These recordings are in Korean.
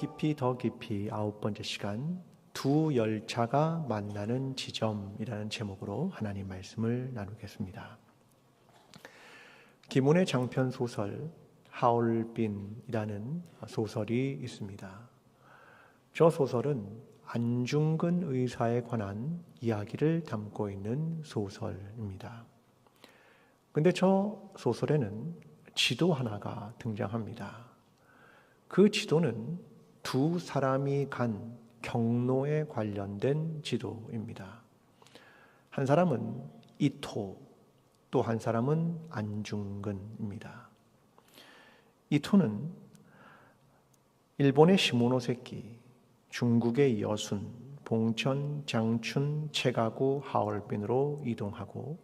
깊이 더 깊이 9번째 시간 두 열차가 만나는 지점이라는 제목으로 하나님 말씀을 나누겠습니다. 김훈의 장편 소설 하얼빈이라는 소설이 있습니다. 저 소설은 안중근 의사에 관한 이야기를 담고 있는 소설입니다. 근데 저 소설에는 지도 하나가 등장합니다. 그 지도는 두 사람이 간 경로에 관련된 지도입니다. 한 사람은 이토, 또 한 사람은 안중근입니다. 이토는 일본의 시모노세키, 중국의 여순, 봉천, 장춘, 채가구, 하얼빈으로 이동하고,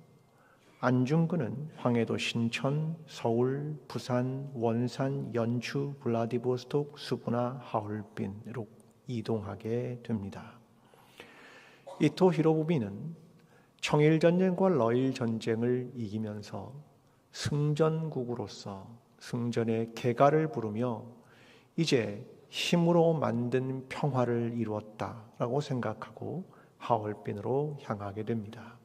안중근은 황해도 신천, 서울, 부산, 원산, 연추, 블라디보스톡, 수부나 하얼빈으로 이동하게 됩니다. 이토 히로부미는 청일전쟁과 러일전쟁을 이기면서 승전국으로서 승전의 개가를 부르며 이제 힘으로 만든 평화를 이루었다라고 생각하고 하얼빈으로 향하게 됩니다.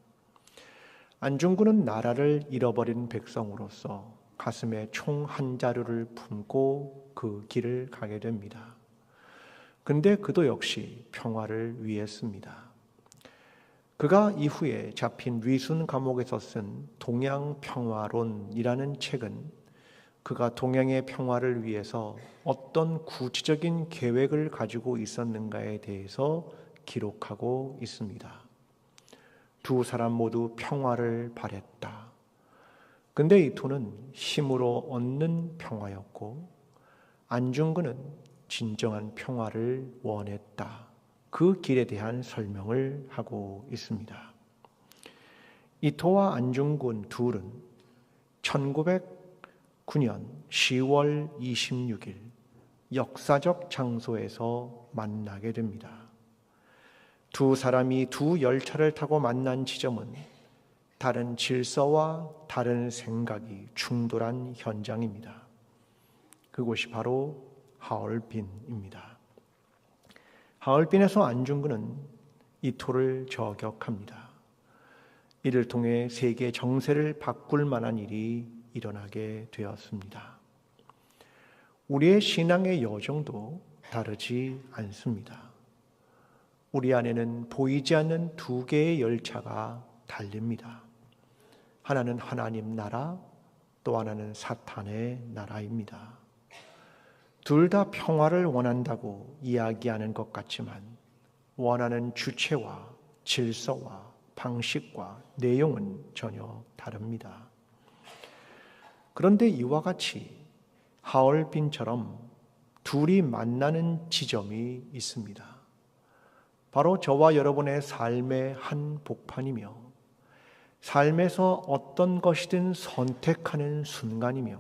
안중근은 나라를 잃어버린 백성으로서 가슴에 총 한 자루를 품고 그 길을 가게 됩니다. 근데 그도 역시 평화를 위했습니다. 그가 이후에 잡힌 위순 감옥에서 쓴 동양평화론이라는 책은 그가 동양의 평화를 위해서 어떤 구체적인 계획을 가지고 있었는가에 대해서 기록하고 있습니다. 두 사람 모두 평화를 바랬다. 근데 이토는 힘으로 얻는 평화였고 안중근은 진정한 평화를 원했다. 그 길에 대한 설명을 하고 있습니다. 이토와 안중근 둘은 1909년 10월 26일 역사적 장소에서 만나게 됩니다. 두 사람이 두 열차를 타고 만난 지점은 다른 질서와 다른 생각이 충돌한 현장입니다. 그곳이 바로 하얼빈입니다. 하얼빈에서 안중근은 이토를 저격합니다. 이를 통해 세계 정세를 바꿀 만한 일이 일어나게 되었습니다. 우리의 신앙의 여정도 다르지 않습니다. 우리 안에는 보이지 않는 두 개의 열차가 달립니다. 하나는 하나님 나라, 또 하나는 사탄의 나라입니다. 둘 다 평화를 원한다고 이야기하는 것 같지만 원하는 주체와 질서와 방식과 내용은 전혀 다릅니다. 그런데 이와 같이 하얼빈처럼 둘이 만나는 지점이 있습니다. 바로 저와 여러분의 삶의 한 복판이며 삶에서 어떤 것이든 선택하는 순간이며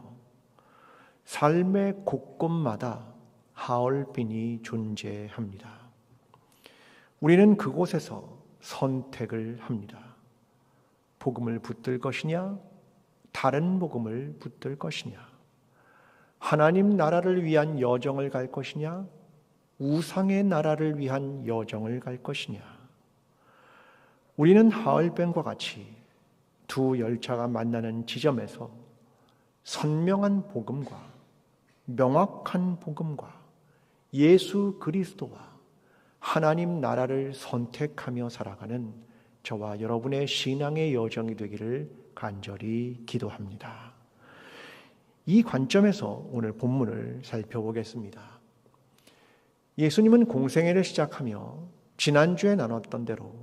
삶의 곳곳마다 하얼빈이 존재합니다. 우리는 그곳에서 선택을 합니다. 복음을 붙들 것이냐, 다른 복음을 붙들 것이냐, 하나님 나라를 위한 여정을 갈 것이냐, 우상의 나라를 위한 여정을 갈 것이냐. 우리는 하얼빈과 같이 두 열차가 만나는 지점에서 선명한 복음과 명확한 복음과 예수 그리스도와 하나님 나라를 선택하며 살아가는 저와 여러분의 신앙의 여정이 되기를 간절히 기도합니다. 이 관점에서 오늘 본문을 살펴보겠습니다. 예수님은 공생애를 시작하며 지난주에 나눴던 대로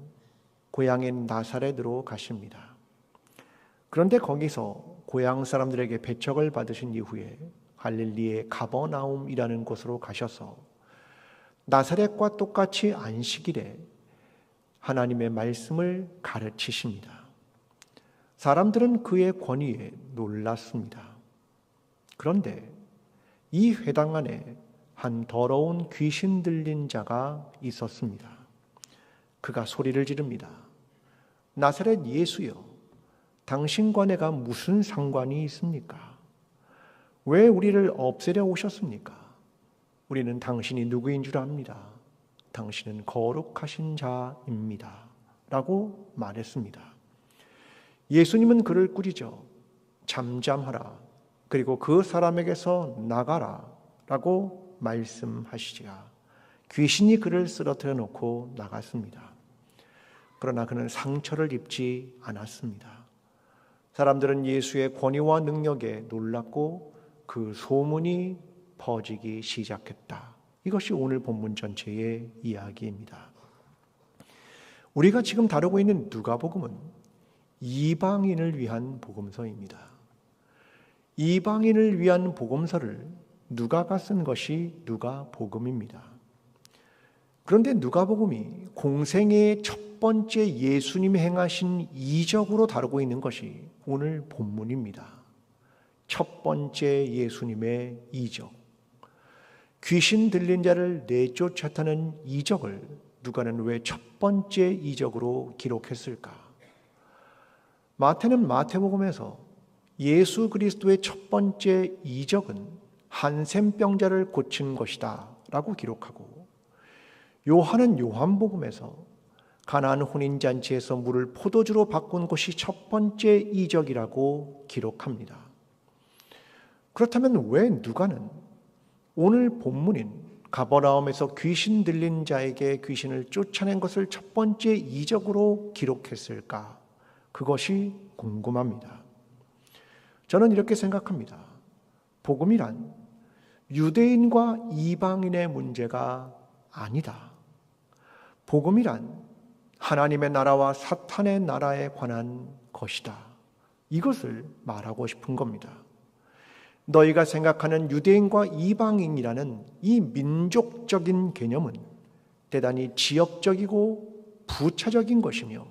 고향인 나사렛으로 가십니다. 그런데 거기서 고향 사람들에게 배척을 받으신 이후에 갈릴리의 가버나움이라는 곳으로 가셔서 나사렛과 똑같이 안식일에 하나님의 말씀을 가르치십니다. 사람들은 그의 권위에 놀랐습니다. 그런데 이 회당 안에 한 더러운 귀신 들린 자가 있었습니다. 그가 소리를 지릅니다. 나사렛 예수여, 당신과 내가 무슨 상관이 있습니까? 왜 우리를 없애려 오셨습니까? 우리는 당신이 누구인 줄 압니다. 당신은 거룩하신 자입니다. 라고 말했습니다. 예수님은 그를 꾸짖어 잠잠하라, 그리고 그 사람에게서 나가라 라고 말씀하시자 귀신이 그를 쓰러뜨려 놓고 나갔습니다. 그러나 그는 상처를 입지 않았습니다. 사람들은 예수의 권위와 능력에 놀랐고 그 소문이 퍼지기 시작했다. 이것이 오늘 본문 전체의 이야기입니다. 우리가 지금 다루고 있는 누가복음은 이방인을 위한 복음서입니다. 이방인을 위한 복음서를 누가가 쓴 것이 누가복음입니다. 그런데 누가복음이 공생애의 첫 번째 예수님이 행하신 이적으로 다루고 있는 것이 오늘 본문입니다. 첫 번째 예수님의 이적, 귀신 들린 자를 내쫓았다는 이적을 누가는 왜 첫 번째 이적으로 기록했을까? 마태는 마태복음에서 예수 그리스도의 첫 번째 이적은 한센병자를 고친 것이다 라고 기록하고, 요한은 요한복음에서 가나안 혼인잔치에서 물을 포도주로 바꾼 것이 첫 번째 이적이라고 기록합니다. 그렇다면 왜 누가는 오늘 본문인 가버나움에서 귀신 들린 자에게 귀신을 쫓아낸 것을 첫 번째 이적으로 기록했을까? 그것이 궁금합니다. 저는 이렇게 생각합니다. 복음이란 유대인과 이방인의 문제가 아니다. 복음이란 하나님의 나라와 사탄의 나라에 관한 것이다. 이것을 말하고 싶은 겁니다. 너희가 생각하는 유대인과 이방인이라는 이 민족적인 개념은 대단히 지역적이고 부차적인 것이며,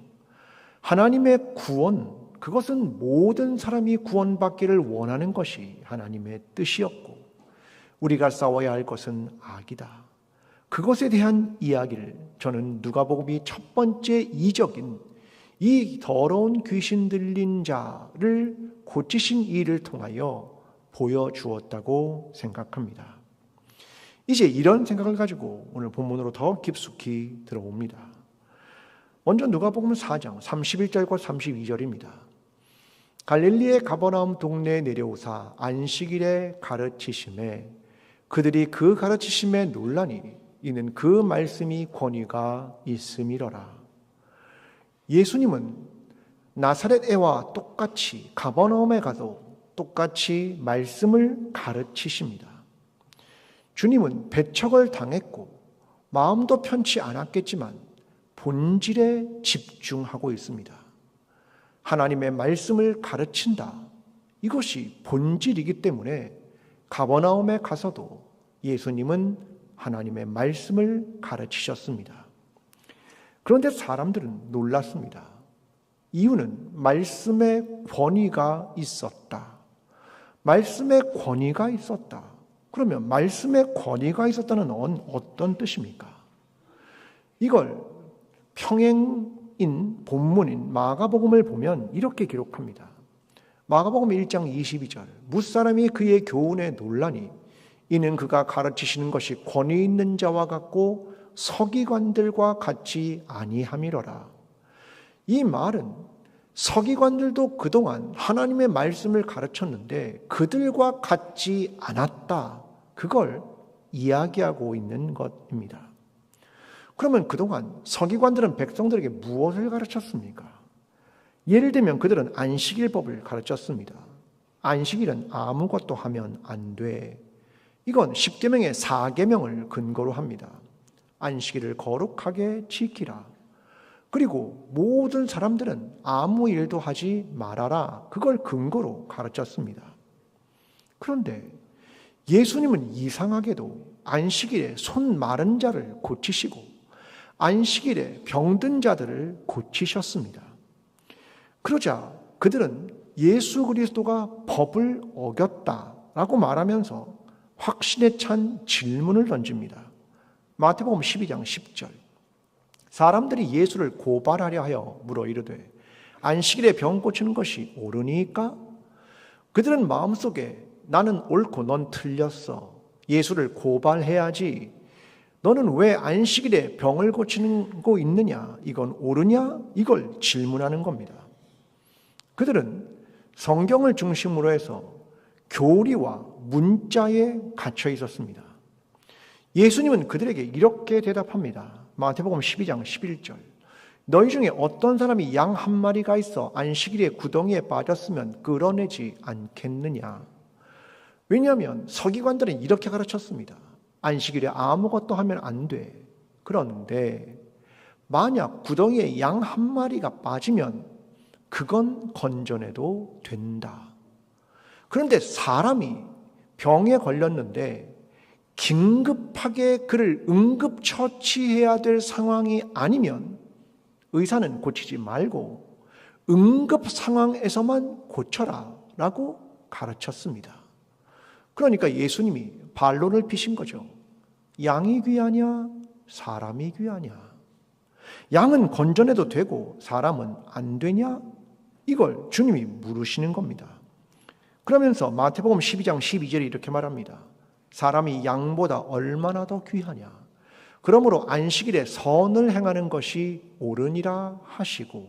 하나님의 구원, 그것은 모든 사람이 구원받기를 원하는 것이 하나님의 뜻이었고, 우리가 싸워야 할 것은 악이다. 그것에 대한 이야기를 저는 누가복음이 첫 번째 이적인 이 더러운 귀신 들린 자를 고치신 일을 통하여 보여주었다고 생각합니다. 이제 이런 생각을 가지고 오늘 본문으로 더 깊숙이 들어옵니다. 먼저 누가복음 4장 31절과 32절입니다. 갈릴리의 가버나움 동네에 내려오사 안식일에 가르치심에 그들이 그 가르치심에 놀라니 이는 그 말씀이 권위가 있음이러라. 예수님은 나사렛 애와 똑같이 가버나움에 가서 똑같이 말씀을 가르치십니다. 주님은 배척을 당했고 마음도 편치 않았겠지만 본질에 집중하고 있습니다. 하나님의 말씀을 가르친다. 이것이 본질이기 때문에 가버나움에 가서도 예수님은 하나님의 말씀을 가르치셨습니다. 그런데 사람들은 놀랐습니다. 이유는 말씀의 권위가 있었다. 말씀의 권위가 있었다. 그러면 말씀의 권위가 있었다는 어떤 뜻입니까? 이걸 평행인 본문인 마가복음을 보면 이렇게 기록합니다. 마가복음 1장 22절, 뭇사람이 그의 교훈에 놀라니 이는 그가 가르치시는 것이 권위 있는 자와 같고 서기관들과 같이 아니함이로라. 이 말은 서기관들도 그동안 하나님의 말씀을 가르쳤는데 그들과 같지 않았다. 그걸 이야기하고 있는 것입니다. 그러면 그동안 서기관들은 백성들에게 무엇을 가르쳤습니까? 예를 들면 그들은 안식일법을 가르쳤습니다. 안식일은 아무것도 하면 안 돼. 이건 십계명의 4계명을 근거로 합니다. 안식일을 거룩하게 지키라. 그리고 모든 사람들은 아무 일도 하지 말아라. 그걸 근거로 가르쳤습니다. 그런데 예수님은 이상하게도 안식일에 손 마른 자를 고치시고 안식일에 병든 자들을 고치셨습니다. 그러자 그들은 예수 그리스도가 법을 어겼다라고 말하면서 확신에 찬 질문을 던집니다. 마태복음 12장 10절, 사람들이 예수를 고발하려 하여 물어 이르되 안식일에 병 고치는 것이 옳으니까? 그들은 마음속에 나는 옳고 넌 틀렸어, 예수를 고발해야지 너는 왜 안식일에 병을 고치고 있느냐? 이건 옳으냐? 이걸 질문하는 겁니다. 그들은 성경을 중심으로 해서 교리와 문자에 갇혀 있었습니다. 예수님은 그들에게 이렇게 대답합니다. 마태복음 12장 11절. 너희 중에 어떤 사람이 양 한 마리가 있어 안식일에 구덩이에 빠졌으면 끌어내지 않겠느냐? 왜냐하면 서기관들은 이렇게 가르쳤습니다. 안식일에 아무것도 하면 안 돼. 그런데 만약 구덩이에 양 한 마리가 빠지면 그건 건져내도 된다. 그런데 사람이 병에 걸렸는데 긴급하게 그를 응급처치해야 될 상황이 아니면 의사는 고치지 말고 응급 상황에서만 고쳐라 라고 가르쳤습니다. 그러니까 예수님이 반론을 피신 거죠. 양이 귀하냐? 사람이 귀하냐? 양은 건져내도 되고 사람은 안 되냐? 이걸 주님이 물으시는 겁니다. 그러면서 마태복음 12장 12절에 이렇게 말합니다. 사람이 양보다 얼마나 더 귀하냐? 그러므로 안식일에 선을 행하는 것이 옳으니라 하시고,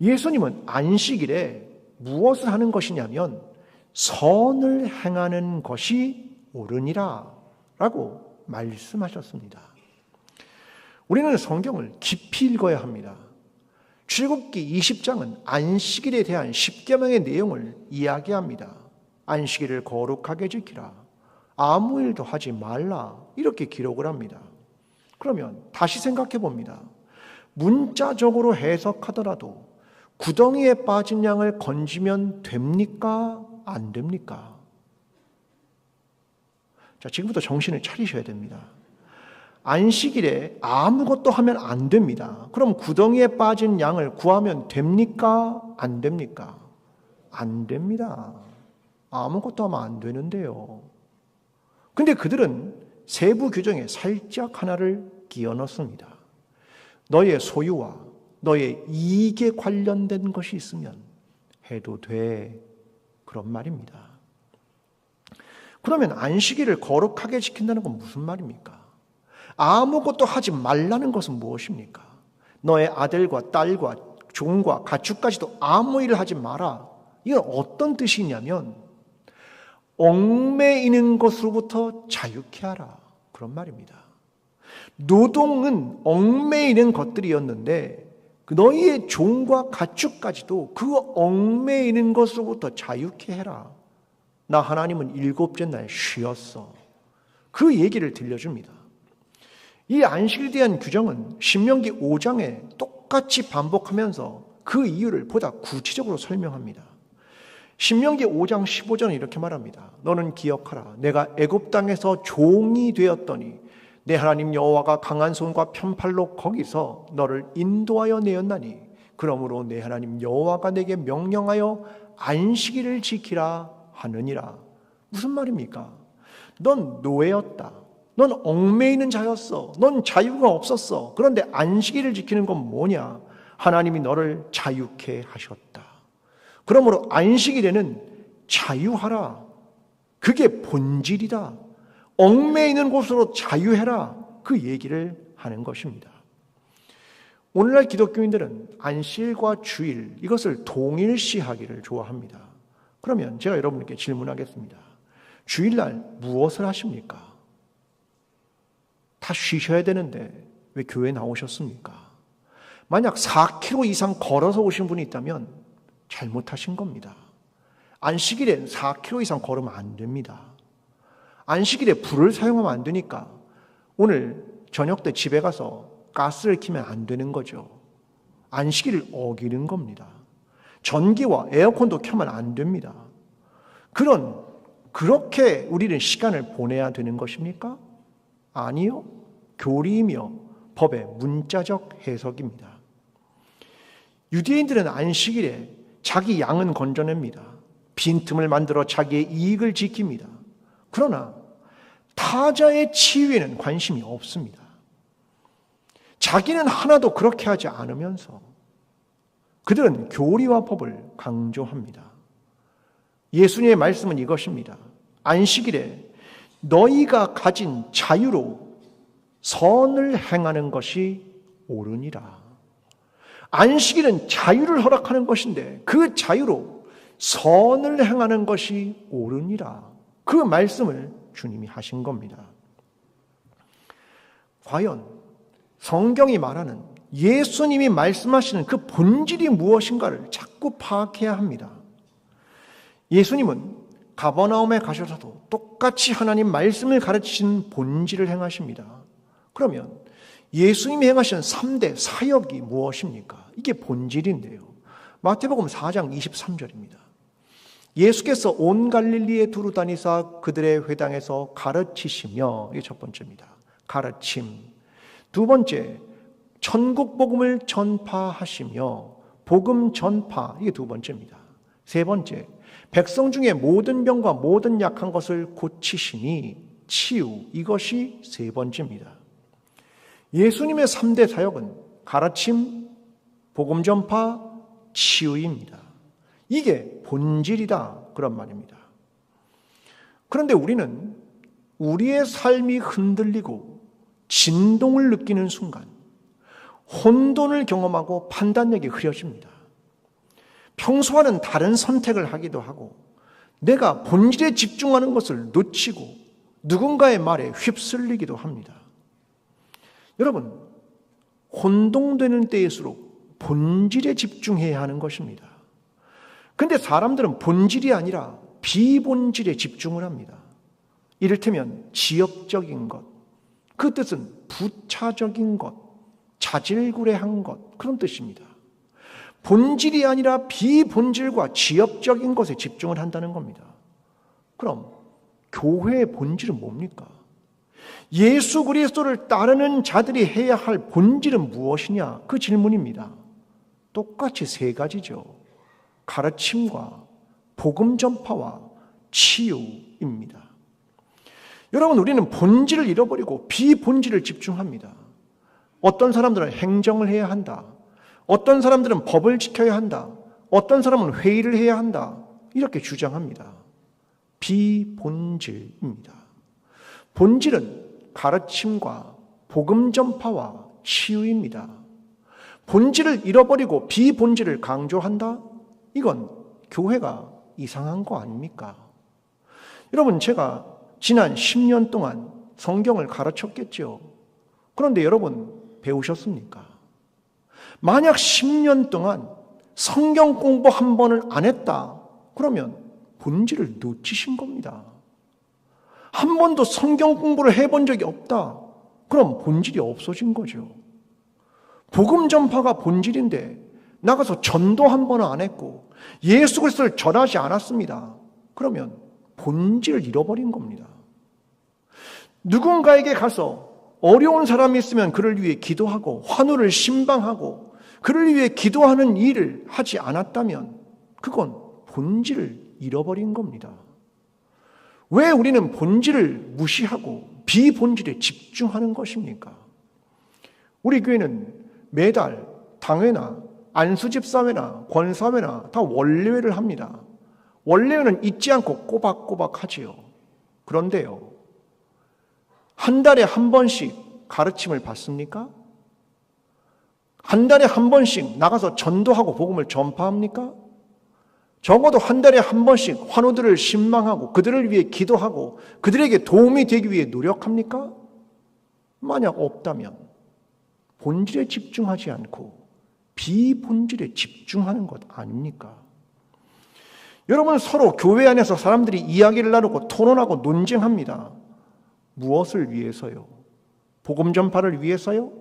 예수님은 안식일에 무엇을 하는 것이냐면 선을 행하는 것이 옳으니라 라고 말씀하셨습니다. 우리는 성경을 깊이 읽어야 합니다. 출애굽기 20장은 안식일에 대한 10계명의 내용을 이야기합니다. 안식일을 거룩하게 지키라. 아무 일도 하지 말라. 이렇게 기록을 합니다. 그러면 다시 생각해 봅니다. 문자적으로 해석하더라도 구덩이에 빠진 양을 건지면 됩니까? 안 됩니까? 자, 지금부터 정신을 차리셔야 됩니다. 안식일에 아무것도 하면 안 됩니다. 그럼 구덩이에 빠진 양을 구하면 됩니까? 안 됩니까? 안 됩니다. 아무것도 하면 안 되는데요. 근데 그들은 세부 규정에 살짝 하나를 끼워 넣습니다. 너의 소유와 너의 이익에 관련된 것이 있으면 해도 돼. 그런 말입니다. 그러면 안식일을 거룩하게 지킨다는 건 무슨 말입니까? 아무것도 하지 말라는 것은 무엇입니까? 너의 아들과 딸과 종과 가축까지도 아무 일을 하지 마라. 이건 어떤 뜻이냐면 얽매이는 것으로부터 자유케 하라. 그런 말입니다. 노동은 얽매이는 것들이었는데 너희의 종과 가축까지도 그 얽매이는 것으로부터 자유케 해라. 나 하나님은 일곱째 날 쉬었어. 그 얘기를 들려줍니다. 이 안식일에 대한 규정은 신명기 5장에 똑같이 반복하면서 그 이유를 보다 구체적으로 설명합니다. 신명기 5장 15절은 이렇게 말합니다. 너는 기억하라. 내가 애굽 땅에서 종이 되었더니 내 하나님 여호와가 강한 손과 편팔로 거기서 너를 인도하여 내었나니 그러므로 내 하나님 여호와가 내게 명령하여 안식일을 지키라 하느니라. 무슨 말입니까? 넌 노예였다. 넌 얽매이는 자였어. 넌 자유가 없었어. 그런데 안식일을 지키는 건 뭐냐? 하나님이 너를 자유케 하셨다. 그러므로 안식일에는 자유하라. 그게 본질이다. 얽매이는 곳으로 자유해라. 그 얘기를 하는 것입니다. 오늘날 기독교인들은 안식일과 주일 이것을 동일시하기를 좋아합니다. 그러면 제가 여러분께 질문하겠습니다. 주일날 무엇을 하십니까? 다 쉬셔야 되는데 왜 교회에 나오셨습니까? 만약 4km 이상 걸어서 오신 분이 있다면 잘못하신 겁니다. 안식일엔 4km 이상 걸으면 안 됩니다. 안식일에 불을 사용하면 안 되니까 오늘 저녁 때 집에 가서 가스를 켜면 안 되는 거죠. 안식일을 어기는 겁니다. 전기와 에어컨도 켜면 안 됩니다. 그렇게 우리는 시간을 보내야 되는 것입니까? 아니요. 교리이며 법의 문자적 해석입니다. 유대인들은 안식일에 자기 양은 건져냅니다. 빈틈을 만들어 자기의 이익을 지킵니다. 그러나 타자의 치유에는 관심이 없습니다. 자기는 하나도 그렇게 하지 않으면서 그들은 교리와 법을 강조합니다. 예수님의 말씀은 이것입니다. 안식일에 너희가 가진 자유로 선을 행하는 것이 옳으니라. 안식일은 자유를 허락하는 것인데 그 자유로 선을 행하는 것이 옳으니라. 그 말씀을 주님이 하신 겁니다. 과연 성경이 말하는 예수님이 말씀하시는 그 본질이 무엇인가를 자꾸 파악해야 합니다. 예수님은 가버나움에 가셔서도 똑같이 하나님 말씀을 가르치신 본질을 행하십니다. 그러면 예수님이 행하신 3대 사역이 무엇입니까? 이게 본질인데요. 마태복음 4장 23절입니다. 예수께서 온 갈릴리에 두루 다니사 그들의 회당에서 가르치시며, 이게 첫 번째입니다. 가르침. 두 번째, 천국 복음을 전파하시며, 복음 전파, 이게 두 번째입니다. 세 번째, 백성 중에 모든 병과 모든 약한 것을 고치시니 치유, 이것이 세 번째입니다. 예수님의 3대 사역은 가르침, 복음 전파, 치유입니다. 이게 본질이다, 그런 말입니다. 그런데 우리는 우리의 삶이 흔들리고 진동을 느끼는 순간 혼돈을 경험하고 판단력이 흐려집니다. 평소와는 다른 선택을 하기도 하고 내가 본질에 집중하는 것을 놓치고 누군가의 말에 휩쓸리기도 합니다. 여러분, 혼동되는 때일수록 본질에 집중해야 하는 것입니다. 그런데 사람들은 본질이 아니라 비본질에 집중을 합니다. 이를테면 지역적인 것, 그 뜻은 부차적인 것, 자질구레한 것, 그런 뜻입니다. 본질이 아니라 비본질과 지역적인 것에 집중을 한다는 겁니다. 그럼 교회의 본질은 뭡니까? 예수 그리스도를 따르는 자들이 해야 할 본질은 무엇이냐? 그 질문입니다. 똑같이 세 가지죠. 가르침과 복음 전파와 치유입니다. 여러분, 우리는 본질을 잃어버리고 비본질을 집중합니다. 어떤 사람들은 행정을 해야 한다. 어떤 사람들은 법을 지켜야 한다. 어떤 사람은 회의를 해야 한다. 이렇게 주장합니다. 비본질입니다. 본질은 가르침과 복음 전파와 치유입니다. 본질을 잃어버리고 비본질을 강조한다? 이건 교회가 이상한 거 아닙니까? 여러분, 제가 지난 10년 동안 성경을 가르쳤겠죠. 그런데 여러분, 배우셨습니까? 만약 10년 동안 성경 공부 한 번을 안 했다, 그러면 본질을 놓치신 겁니다. 한 번도 성경 공부를 해본 적이 없다, 그럼 본질이 없어진 거죠. 복음 전파가 본질인데 나가서 전도 한 번은 안 했고 예수 그리스도를 전하지 않았습니다. 그러면 본질을 잃어버린 겁니다. 누군가에게 가서 어려운 사람이 있으면 그를 위해 기도하고 환우를 신방하고 그를 위해 기도하는 일을 하지 않았다면 그건 본질을 잃어버린 겁니다. 왜 우리는 본질을 무시하고 비본질에 집중하는 것입니까? 우리 교회는 매달 당회나 안수집사회나 권사회나 다 원례회를 합니다. 원례회는 잊지 않고 꼬박꼬박 하지요. 그런데요, 한 달에 한 번씩 가르침을 받습니까? 한 달에 한 번씩 나가서 전도하고 복음을 전파합니까? 적어도 한 달에 한 번씩 환우들을 신방하고 그들을 위해 기도하고 그들에게 도움이 되기 위해 노력합니까? 만약 없다면 본질에 집중하지 않고 비본질에 집중하는 것 아닙니까? 여러분, 서로 교회 안에서 사람들이 이야기를 나누고 토론하고 논쟁합니다. 무엇을 위해서요? 복음 전파를 위해서요?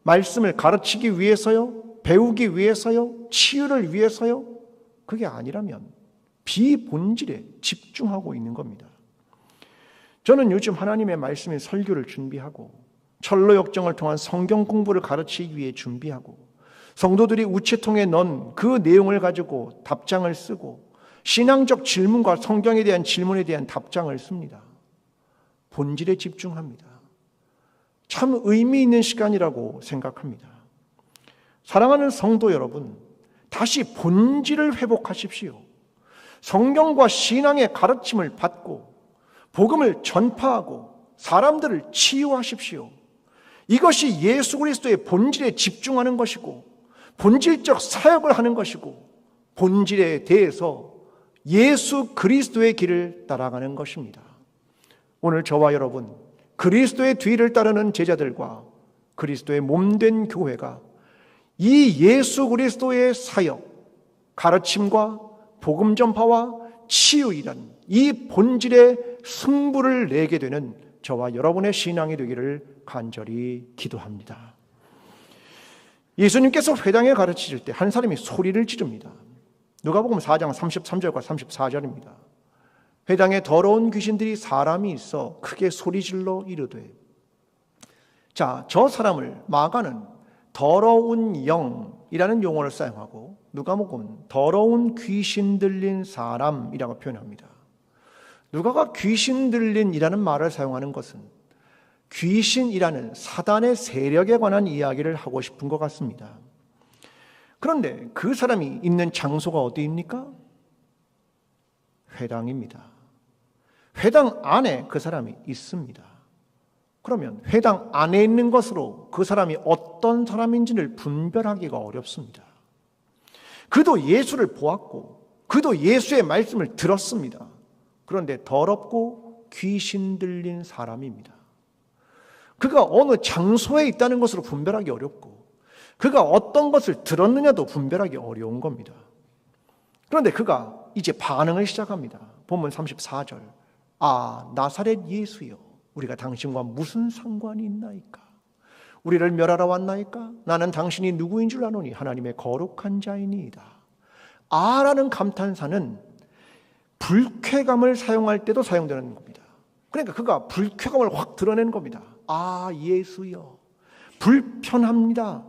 말씀을 가르치기 위해서요? 배우기 위해서요? 치유를 위해서요? 그게 아니라면 비본질에 집중하고 있는 겁니다. 저는 요즘 하나님의 말씀의 설교를 준비하고 철로 역정을 통한 성경 공부를 가르치기 위해 준비하고 성도들이 우체통에 넣은 그 내용을 가지고 답장을 쓰고 신앙적 질문과 성경에 대한 질문에 대한 답장을 씁니다. 본질에 집중합니다. 참 의미 있는 시간이라고 생각합니다. 사랑하는 성도 여러분, 다시 본질을 회복하십시오. 성경과 신앙의 가르침을 받고 복음을 전파하고 사람들을 치유하십시오. 이것이 예수 그리스도의 본질에 집중하는 것이고 본질적 사역을 하는 것이고 본질에 대해서 예수 그리스도의 길을 따라가는 것입니다. 오늘 저와 여러분, 그리스도의 뒤를 따르는 제자들과 그리스도의 몸된 교회가 이 예수 그리스도의 사역, 가르침과 복음 전파와 치유이란 이 본질의 승부를 내게 되는 저와 여러분의 신앙이 되기를 간절히 기도합니다. 예수님께서 회당에 가르치실 때 한 사람이 소리를 지릅니다. 누가복음 4장 33절과 34절입니다. 회당에 더러운 귀신들이 사람이 있어 크게 소리질러 이르되, 자, 저 사람을 마가는 더러운 영이라는 용어를 사용하고 누가복음은 더러운 귀신 들린 사람이라고 표현합니다. 누가가 귀신 들린이라는 말을 사용하는 것은 귀신이라는 사단의 세력에 관한 이야기를 하고 싶은 것 같습니다. 그런데 그 사람이 있는 장소가 어디입니까? 회당입니다. 회당 안에 그 사람이 있습니다. 그러면 회당 안에 있는 것으로 그 사람이 어떤 사람인지를 분별하기가 어렵습니다. 그도 예수를 보았고 그도 예수의 말씀을 들었습니다. 그런데 더럽고 귀신 들린 사람입니다. 그가 어느 장소에 있다는 것으로 분별하기 어렵고 그가 어떤 것을 들었느냐도 분별하기 어려운 겁니다. 그런데 그가 이제 반응을 시작합니다. 본문 34절. 아, 나사렛 예수여, 우리가 당신과 무슨 상관이 있나이까? 우리를 멸하러 왔나이까? 나는 당신이 누구인 줄 아노니 하나님의 거룩한 자이니이다. 아라는 감탄사는 불쾌감을 사용할 때도 사용되는 겁니다. 그러니까 그가 불쾌감을 확 드러낸 겁니다. 아, 예수여, 불편합니다.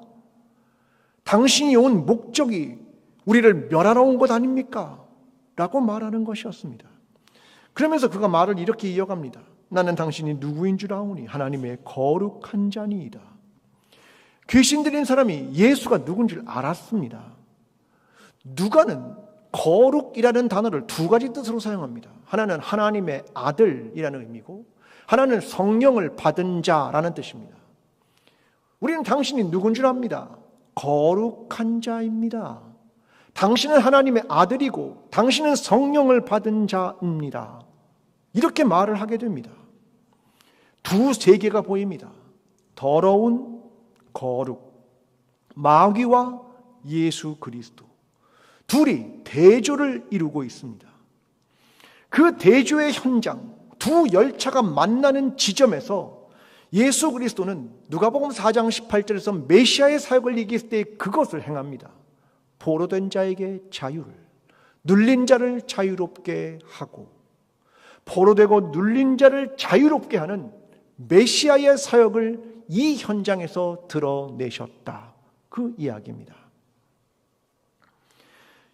당신이 온 목적이 우리를 멸하러 온 것 아닙니까? 라고 말하는 것이었습니다. 그러면서 그가 말을 이렇게 이어갑니다. 나는 당신이 누구인 줄 아오니 하나님의 거룩한 자니이다. 귀신 들린 사람이 예수가 누군지 알았습니다. 누가는 거룩이라는 단어를 두 가지 뜻으로 사용합니다. 하나는 하나님의 아들이라는 의미고 하나는 성령을 받은 자라는 뜻입니다. 우리는 당신이 누군 줄 압니다. 거룩한 자입니다. 당신은 하나님의 아들이고 당신은 성령을 받은 자입니다. 이렇게 말을 하게 됩니다. 두 세계가 보입니다. 더러운 거룩, 마귀와 예수 그리스도. 둘이 대조를 이루고 있습니다. 그 대조의 현장, 두 열차가 만나는 지점에서 예수 그리스도는 누가복음 4장 18절에서 메시아의 사역을 얘기했을 때 그것을 행합니다. 포로된 자에게 자유를, 눌린 자를 자유롭게 하고 포로되고 눌린 자를 자유롭게 하는 메시아의 사역을 이 현장에서 드러내셨다. 그 이야기입니다.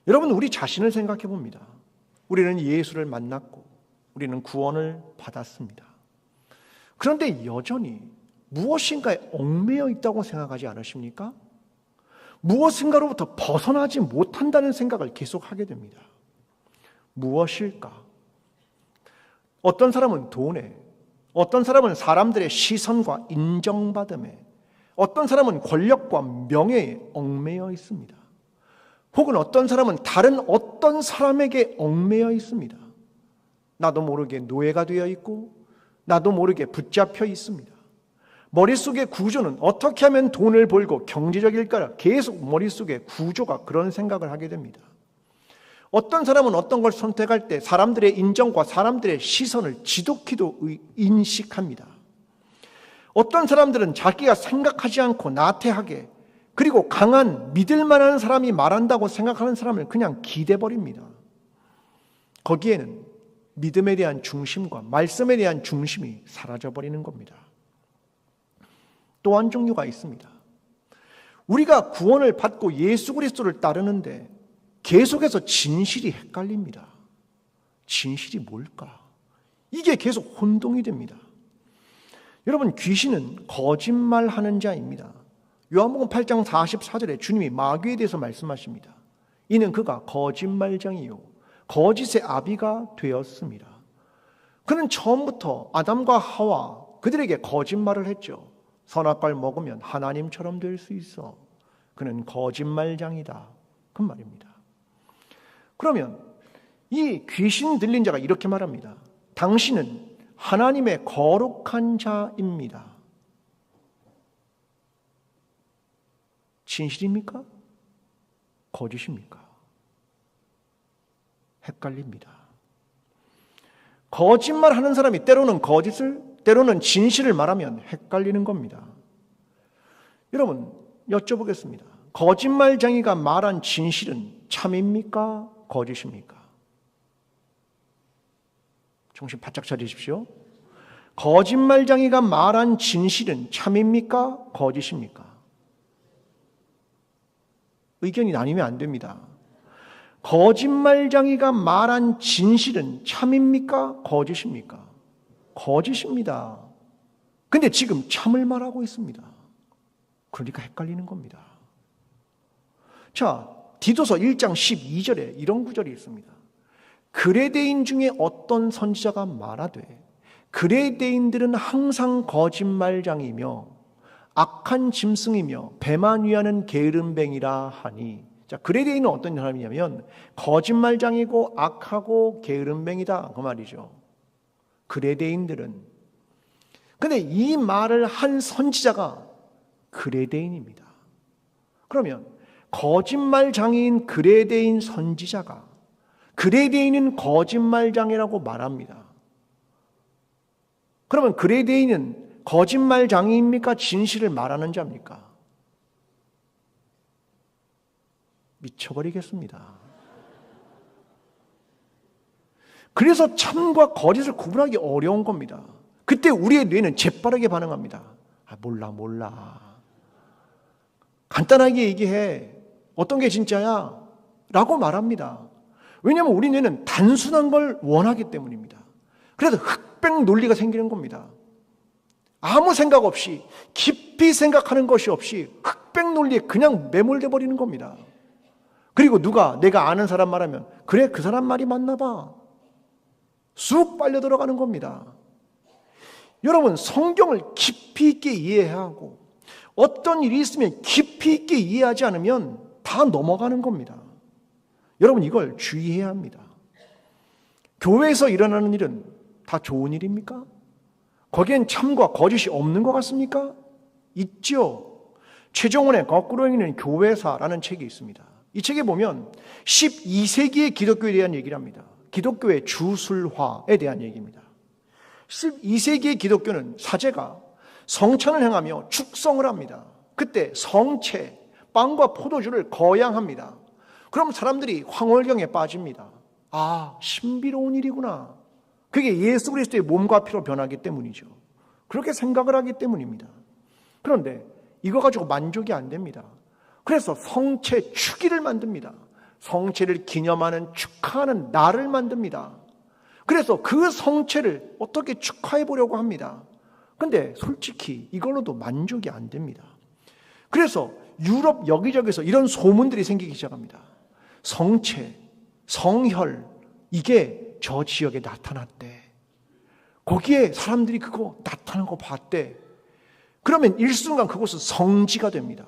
여러분, 우리 자신을 생각해 봅니다. 우리는 예수를 만났고 우리는 구원을 받았습니다. 그런데 여전히 무엇인가에 얽매여 있다고 생각하지 않으십니까? 무엇인가로부터 벗어나지 못한다는 생각을 계속하게 됩니다. 무엇일까? 어떤 사람은 돈에, 어떤 사람은 사람들의 시선과 인정받음에, 어떤 사람은 권력과 명예에 얽매여 있습니다. 혹은 어떤 사람은 다른 어떤 사람에게 얽매여 있습니다. 나도 모르게 노예가 되어 있고 나도 모르게 붙잡혀 있습니다. 머릿속의 구조는 어떻게 하면 돈을 벌고 경제적일까? 계속 머릿속의 구조가 그런 생각을 하게 됩니다. 어떤 사람은 어떤 걸 선택할 때 사람들의 인정과 사람들의 시선을 지독히도 인식합니다. 어떤 사람들은 자기가 생각하지 않고 나태하게 그리고 강한 믿을 만한 사람이 말한다고 생각하는 사람을 그냥 기대버립니다. 거기에는 믿음에 대한 중심과 말씀에 대한 중심이 사라져버리는 겁니다. 또 한 종류가 있습니다. 우리가 구원을 받고 예수 그리스도를 따르는데 계속해서 진실이 헷갈립니다. 진실이 뭘까? 이게 계속 혼동이 됩니다. 여러분, 귀신은 거짓말하는 자입니다. 요한복음 8장 44절에 주님이 마귀에 대해서 말씀하십니다. 이는 그가 거짓말장이요 거짓의 아비가 되었습니다. 그는 처음부터 아담과 하와 그들에게 거짓말을 했죠. 선악과를 먹으면 하나님처럼 될 수 있어. 그는 거짓말장이다. 그 말입니다. 그러면 이 귀신 들린 자가 이렇게 말합니다. 당신은 하나님의 거룩한 자입니다. 진실입니까? 거짓입니까? 헷갈립니다. 거짓말하는 사람이 때로는 거짓을, 때로는 진실을 말하면 헷갈리는 겁니다. 여러분, 여쭤보겠습니다. 거짓말쟁이가 말한 진실은 참입니까? 거짓입니까? 정신 바짝 차리십시오. 거짓말쟁이가 말한 진실은 참입니까? 거짓입니까? 의견이 나뉘면 안 됩니다. 거짓말쟁이가 말한 진실은 참입니까? 거짓입니까? 거짓입니다. 근데 지금 참을 말하고 있습니다. 그러니까 헷갈리는 겁니다. 자, 디도서 1장 12절에 이런 구절이 있습니다. 그레데인 중에 어떤 선지자가 말하되 그레데인들은 항상 거짓말장이며 악한 짐승이며 배만 위하는 게으름뱅이라 하니. 자, 그레데인은 어떤 사람이냐면 거짓말장이고 악하고 게으름뱅이다 그 말이죠. 그레데인들은. 근데 이 말을 한 선지자가 그레데인입니다. 그러면 거짓말장애인 그레데인 선지자가 그레데인은 거짓말장애라고 말합니다. 그러면 그레데인은 거짓말장애입니까? 진실을 말하는 자입니까? 미쳐버리겠습니다. 그래서 참과 거짓을 구분하기 어려운 겁니다. 그때 우리의 뇌는 재빠르게 반응합니다. 몰라. 간단하게 얘기해. 어떤 게 진짜야? 라고 말합니다. 왜냐하면 우리 뇌는 단순한 걸 원하기 때문입니다. 그래서 흑백 논리가 생기는 겁니다. 아무 생각 없이 깊이 생각하는 것이 없이 흑백 논리에 그냥 매몰돼 버리는 겁니다. 그리고 누가 내가 아는 사람 말하면 그래 그 사람 말이 맞나 봐. 쑥 빨려 들어가는 겁니다. 여러분, 성경을 깊이 있게 이해해야 하고 어떤 일이 있으면 깊이 있게 이해하지 않으면 다 넘어가는 겁니다. 여러분, 이걸 주의해야 합니다. 교회에서 일어나는 일은 다 좋은 일입니까? 거기엔 참과 거짓이 없는 것 같습니까? 있죠. 최정원의 거꾸로 읽는 교회사라는 책이 있습니다. 이 책에 보면 12세기의 기독교에 대한 얘기를 합니다. 기독교의 주술화에 대한 얘기입니다. 12세기의 기독교는 사제가 성찬을 행하며 축성을 합니다. 그때 성체, 빵과 포도주를 거양합니다. 그럼 사람들이 황홀경에 빠집니다. 아, 신비로운 일이구나. 그게 예수 그리스도의 몸과 피로 변하기 때문이죠. 그렇게 생각을 하기 때문입니다. 그런데 이거 가지고 만족이 안 됩니다. 그래서 성체 축일을 만듭니다. 성체를 기념하는 축하하는 날을 만듭니다. 그래서 그 성체를 어떻게 축하해 보려고 합니다. 근데 솔직히 이걸로도 만족이 안 됩니다. 그래서 유럽 여기저기서 이런 소문들이 생기기 시작합니다. 성체, 성혈, 이게 저 지역에 나타났대. 거기에 사람들이 그거 나타난 거 봤대. 그러면 일순간 그곳은 성지가 됩니다.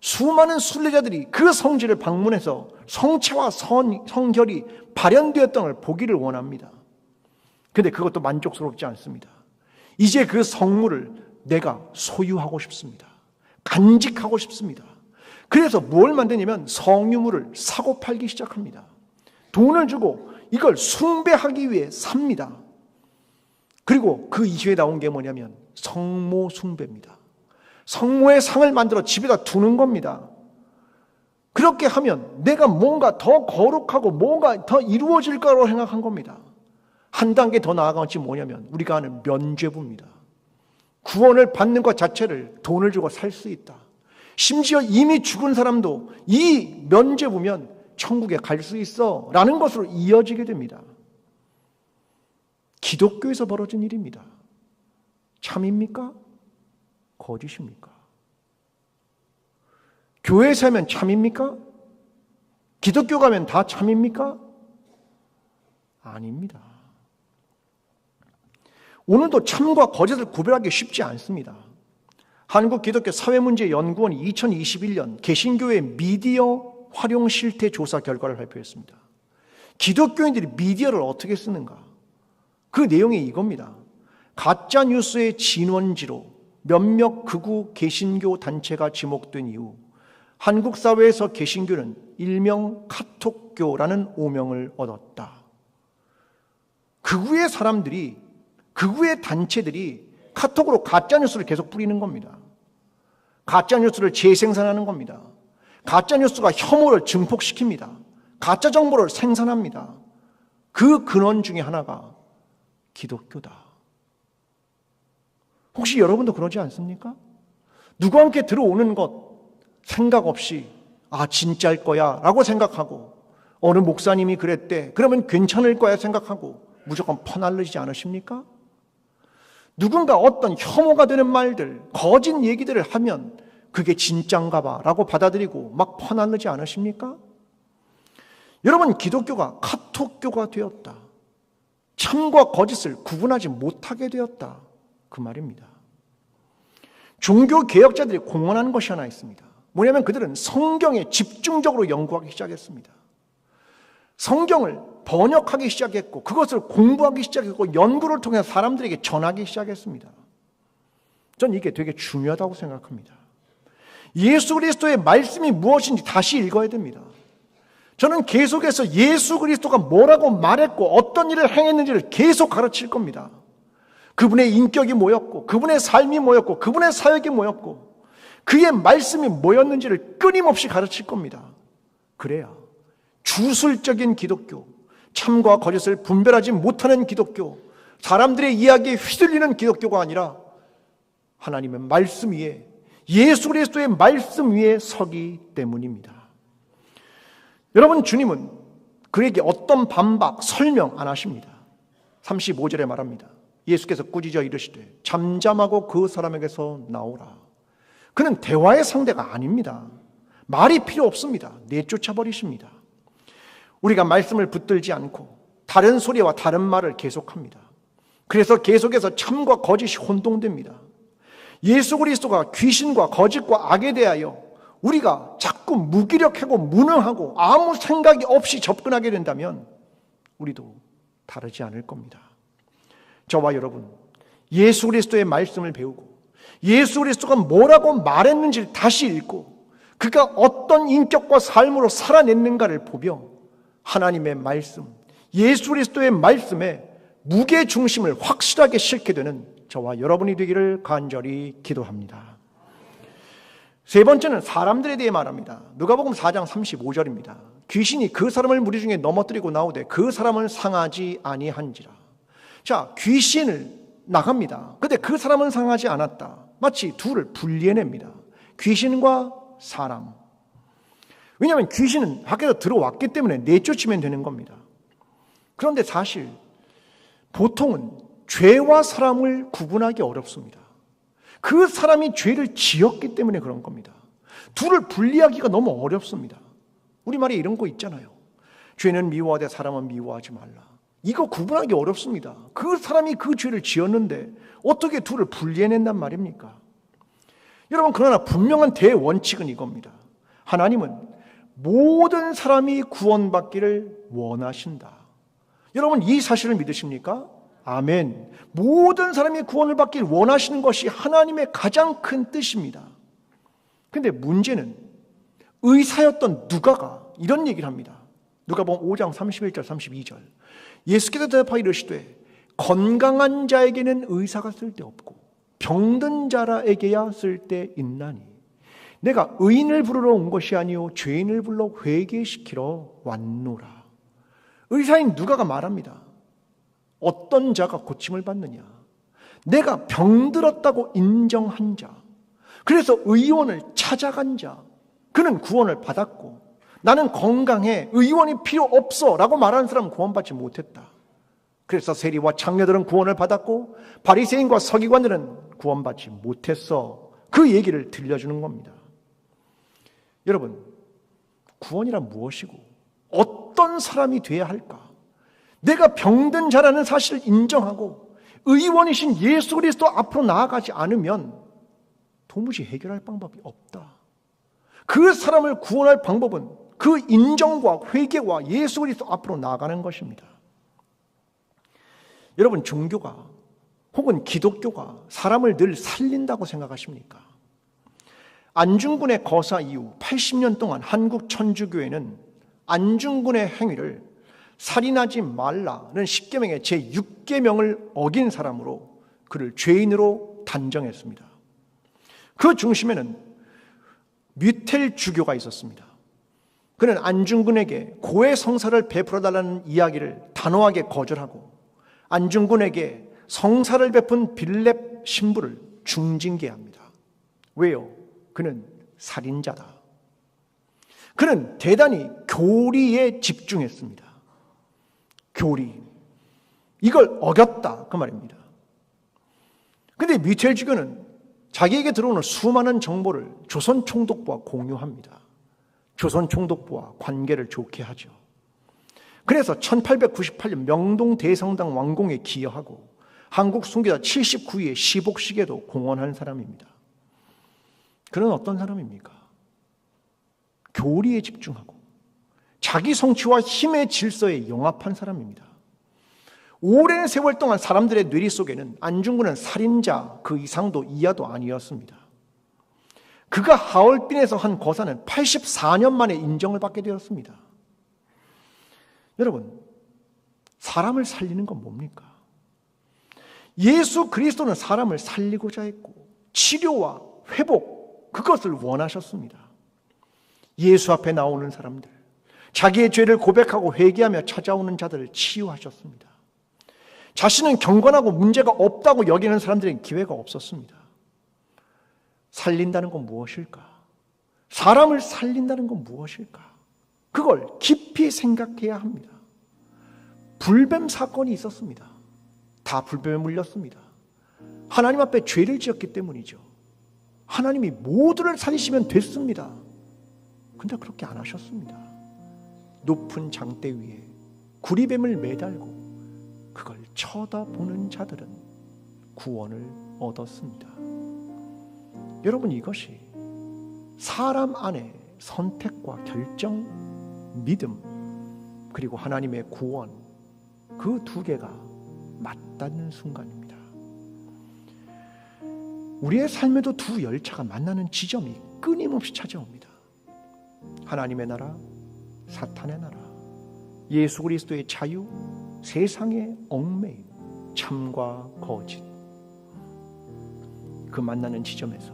수많은 순례자들이 그 성지를 방문해서 성체와 성혈이 발현되었던 걸 보기를 원합니다. 근데 그것도 만족스럽지 않습니다. 이제 그 성물을 내가 소유하고 싶습니다. 간직하고 싶습니다. 그래서 뭘 만드냐면 성유물을 사고 팔기 시작합니다. 돈을 주고 이걸 숭배하기 위해 삽니다. 그리고 그 이후에 나온 게 뭐냐면 성모 숭배입니다. 성모의 상을 만들어 집에다 두는 겁니다. 그렇게 하면 내가 뭔가 더 거룩하고 뭔가 더 이루어질 거라고 생각한 겁니다. 한 단계 더 나아간 것이 뭐냐면 우리가 아는 면죄부입니다. 구원을 받는 것 자체를 돈을 주고 살 수 있다. 심지어 이미 죽은 사람도 이 면죄부면 천국에 갈 수 있어 라는 것으로 이어지게 됩니다. 기독교에서 벌어진 일입니다. 참입니까? 거짓입니까? 교회에서 하면 참입니까? 기독교 가면 다 참입니까? 아닙니다. 오늘도 참과 거짓을 구별하기 쉽지 않습니다. 한국기독교사회문제연구원이 2021년 개신교의 미디어 활용 실태 조사 결과를 발표했습니다. 기독교인들이 미디어를 어떻게 쓰는가? 그 내용이 이겁니다. 가짜뉴스의 진원지로 몇몇 극우 개신교 단체가 지목된 이후 한국 사회에서 개신교는 일명 카톡교라는 오명을 얻었다. 극우의 사람들이, 극우의 단체들이 카톡으로 가짜뉴스를 계속 뿌리는 겁니다. 가짜뉴스를 재생산하는 겁니다. 가짜뉴스가 혐오를 증폭시킵니다. 가짜 정보를 생산합니다. 그 근원 중에 하나가 기독교다. 혹시 여러분도 그러지 않습니까? 누구와 함께 들어오는 것 생각 없이 진짜일 거야 라고 생각하고, 어느 목사님이 그랬대 그러면 괜찮을 거야 생각하고 무조건 퍼날르지 않으십니까? 누군가 어떤 혐오가 되는 말들, 거짓 얘기들을 하면 그게 진짠가 봐 라고 받아들이고 막 퍼날르지 않으십니까? 여러분, 기독교가 카톡교가 되었다. 참과 거짓을 구분하지 못하게 되었다. 그 말입니다. 종교 개혁자들이 공언한 것이 하나 있습니다. 뭐냐면 그들은 성경에 집중적으로 연구하기 시작했습니다. 성경을 번역하기 시작했고 그것을 공부하기 시작했고 연구를 통해 사람들에게 전하기 시작했습니다. 전 이게 되게 중요하다고 생각합니다. 예수 그리스도의 말씀이 무엇인지 다시 읽어야 됩니다. 저는 계속해서 예수 그리스도가 뭐라고 말했고 어떤 일을 행했는지를 계속 가르칠 겁니다. 그분의 인격이 뭐였고 그분의 삶이 뭐였고 그분의 사역이 뭐였고 그의 말씀이 뭐였는지를 끊임없이 가르칠 겁니다. 그래야 주술적인 기독교, 참과 거짓을 분별하지 못하는 기독교, 사람들의 이야기에 휘둘리는 기독교가 아니라 하나님의 말씀 위에, 예수 그리스도의 말씀 위에 서기 때문입니다. 여러분, 주님은 그에게 어떤 반박, 설명 안 하십니다. 35절에 말합니다. 예수께서 꾸짖어 이르시되 잠잠하고 그 사람에게서 나오라. 그는 대화의 상대가 아닙니다. 말이 필요 없습니다. 내쫓아 버리십니다. 우리가 말씀을 붙들지 않고 다른 소리와 다른 말을 계속합니다. 그래서 계속해서 참과 거짓이 혼동됩니다. 예수 그리스도가 귀신과 거짓과 악에 대하여 우리가 자꾸 무기력하고 무능하고 아무 생각이 없이 접근하게 된다면 우리도 다르지 않을 겁니다. 저와 여러분, 예수 그리스도의 말씀을 배우고 예수 그리스도가 뭐라고 말했는지를 다시 읽고 그가 어떤 인격과 삶으로 살아냈는가를 보며 하나님의 말씀, 예수 그리스도의 말씀에 무게중심을 확실하게 싣게 되는 저와 여러분이 되기를 간절히 기도합니다. 세 번째는 사람들에 대해 말합니다. 누가복음 4장 35절입니다. 귀신이 그 사람을 무리 중에 넘어뜨리고 나오되 그 사람을 상하지 아니한지라. 자, 귀신을 나갑니다. 근데 그 사람은 상하지 않았다. 마치 둘을 분리해냅니다. 귀신과 사람. 왜냐하면 귀신은 밖에서 들어왔기 때문에 내쫓으면 되는 겁니다. 그런데 사실 보통은 죄와 사람을 구분하기 어렵습니다. 그 사람이 죄를 지었기 때문에 그런 겁니다. 둘을 분리하기가 너무 어렵습니다. 우리말에 이런 거 있잖아요. 죄는 미워하되 사람은 미워하지 말라. 이거 구분하기 어렵습니다. 그 사람이 그 죄를 지었는데 어떻게 둘을 분리해낸단 말입니까? 여러분, 그러나 분명한 대원칙은 이겁니다. 하나님은 모든 사람이 구원받기를 원하신다. 여러분, 이 사실을 믿으십니까? 아멘. 모든 사람이 구원을 받기를 원하시는 것이 하나님의 가장 큰 뜻입니다. 그런데 문제는 의사였던 누가가 이런 얘기를 합니다. 누가복음 5장 31절 32절. 예수께서 대답하여 이르시되 건강한 자에게는 의사가 쓸데없고 병든 자라에게야 쓸데있나니 내가 의인을 부르러 온 것이 아니요 죄인을 불러 회개시키러 왔노라. 의사인 누가가 말합니다. 어떤 자가 고침을 받느냐? 내가 병들었다고 인정한 자, 그래서 의원을 찾아간 자, 그는 구원을 받았고 나는 건강해, 의원이 필요 없어 라고 말하는 사람은 구원받지 못했다. 그래서 세리와 장녀들은 구원을 받았고 바리새인과 서기관들은 구원받지 못했어. 그 얘기를 들려주는 겁니다. 여러분, 구원이란 무엇이고 어떤 사람이 돼야 할까? 내가 병든 자라는 사실을 인정하고 의원이신 예수 그리스도 앞으로 나아가지 않으면 도무지 해결할 방법이 없다. 그 사람을 구원할 방법은 그 인정과 회개와 예수 그리스도 앞으로 나아가는 것입니다. 여러분, 종교가 혹은 기독교가 사람을 늘 살린다고 생각하십니까? 안중근의 거사 이후 80년 동안 한국 천주교회는 안중근의 행위를 살인하지 말라는 10계명의 제6계명을 어긴 사람으로 그를 죄인으로 단정했습니다. 그 중심에는 뮤텔 주교가 있었습니다. 그는 안중근에게 고해 성사를 베풀어달라는 이야기를 단호하게 거절하고 안중근에게 성사를 베푼 빌렙 신부를 중징계합니다. 왜요? 그는 살인자다. 그는 대단히 교리에 집중했습니다. 교리. 이걸 어겼다 그 말입니다. 그런데 뮤텔 주교는 자기에게 들어오는 수많은 정보를 조선 총독부와 공유합니다. 조선 총독부와 관계를 좋게 하죠. 그래서 1898년 명동 대성당 완공에 기여하고 한국 순교자 79위의 시복식에도 공헌한 사람입니다. 그는 어떤 사람입니까? 교리에 집중하고 자기 성취와 힘의 질서에 영합한 사람입니다. 오랜 세월 동안 사람들의 뇌리 속에는 안중근은 살인자 그 이상도 이하도 아니었습니다. 그가 하얼빈에서 한 거사는 84년 만에 인정을 받게 되었습니다. 여러분, 사람을 살리는 건 뭡니까? 예수 그리스도는 사람을 살리고자 했고 치료와 회복, 그것을 원하셨습니다. 예수 앞에 나오는 사람들, 자기의 죄를 고백하고 회개하며 찾아오는 자들을 치유하셨습니다. 자신은 경건하고 문제가 없다고 여기는 사람들에게 기회가 없었습니다. 살린다는 건 무엇일까? 사람을 살린다는 건 무엇일까? 그걸 깊이 생각해야 합니다. 불뱀 사건이 있었습니다. 다 불뱀에 물렸습니다. 하나님 앞에 죄를 지었기 때문이죠. 하나님이 모두를 살리시면 됐습니다. 근데 그렇게 안 하셨습니다. 높은 장대 위에 구리뱀을 매달고 그걸 쳐다보는 자들은 구원을 얻었습니다. 여러분, 이것이 사람 안에 선택과 결정, 믿음, 그리고 하나님의 구원, 그 두 개가 맞닿는 순간입니다. 우리의 삶에도 두 열차가 만나는 지점이 끊임없이 찾아옵니다. 하나님의 나라, 사탄의 나라, 예수 그리스도의 자유, 세상의 얽매임, 참과 거짓. 그 만나는 지점에서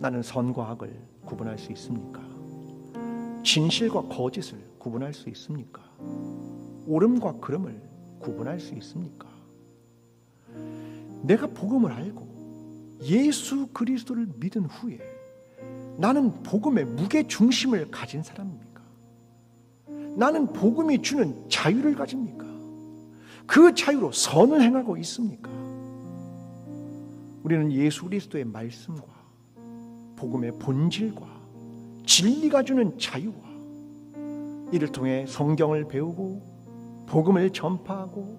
나는 선과 악을 구분할 수 있습니까? 진실과 거짓을 구분할 수 있습니까? 옳음과 그름을 구분할 수 있습니까? 내가 복음을 알고 예수 그리스도를 믿은 후에 나는 복음의 무게 중심을 가진 사람입니까? 나는 복음이 주는 자유를 가집니까? 그 자유로 선을 행하고 있습니까? 우리는 예수 그리스도의 말씀과 복음의 본질과 진리가 주는 자유와 이를 통해 성경을 배우고 복음을 전파하고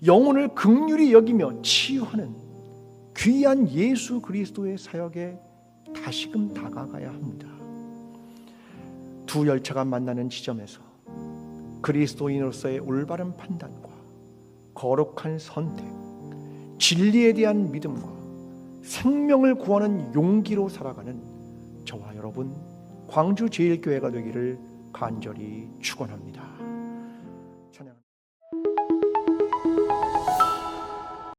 영혼을 긍휼히 여기며 치유하는 귀한 예수 그리스도의 사역에 다시금 다가가야 합니다. 두 열차가 만나는 지점에서 그리스도인으로서의 올바른 판단과 거룩한 선택, 진리에 대한 믿음과 생명을 구하는 용기로 살아가는 저와 여러분 광주제일교회가 되기를 간절히 축원합니다.